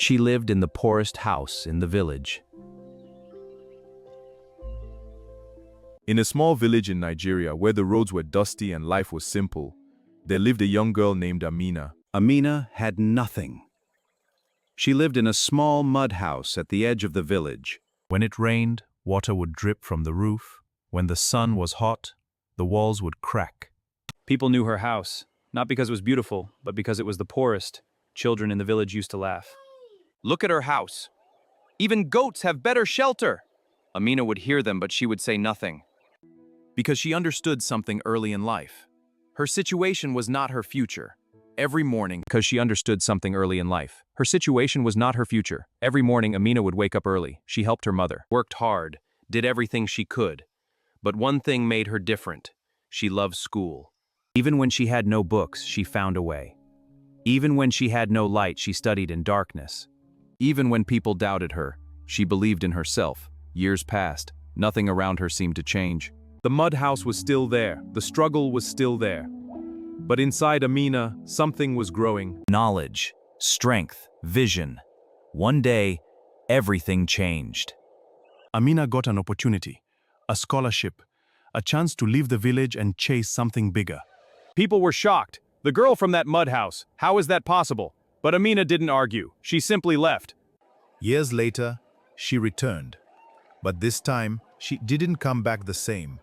She lived in the poorest house in the village. In a small village in Nigeria where the roads were dusty and life was simple, there lived a young girl named Amina. Amina had nothing. She lived in a small mud house at the edge of the village. When it rained, water would drip from the roof. When the sun was hot, the walls would crack. People knew her house, not because it was beautiful, but because it was the poorest. Children in the village used to laugh. Look at her house. Even goats have better shelter. Amina would hear them, but she would say nothing. Because she understood something early in life. Her situation was not her future. Every morning, because she understood something early in life. Her situation was not her future. Every morning, Amina would wake up early. She helped her mother, worked hard, did everything she could. But one thing made her different. She loved school. Even when she had no books, she found a way. Even when she had no light, she studied in darkness. Even when people doubted her, she believed in herself. Years passed. Nothing around her seemed to change. The mud house was still there. The struggle was still there. But inside Amina, something was growing. Knowledge, strength, vision. One day, everything changed. Amina got an opportunity, a scholarship, a chance to leave the village and chase something bigger. People were shocked. The girl from that mud house, how is that possible? But Amina didn't argue. She simply left. Years later, she returned. But this time, she didn't come back the same.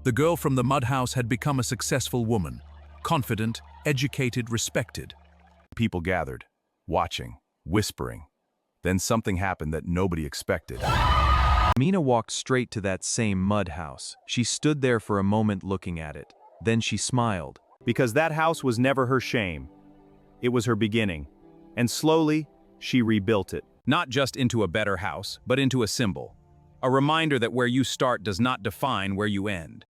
The girl from the mud house had become a successful woman, confident, educated, respected. People gathered, watching, whispering. Then something happened that nobody expected. Amina walked straight to that same mud house. She stood there for a moment looking at it. Then she smiled. Because that house was never her shame. It was her beginning. And slowly, she rebuilt it. Not just into a better house, but into a symbol. A reminder that where you start does not define where you end.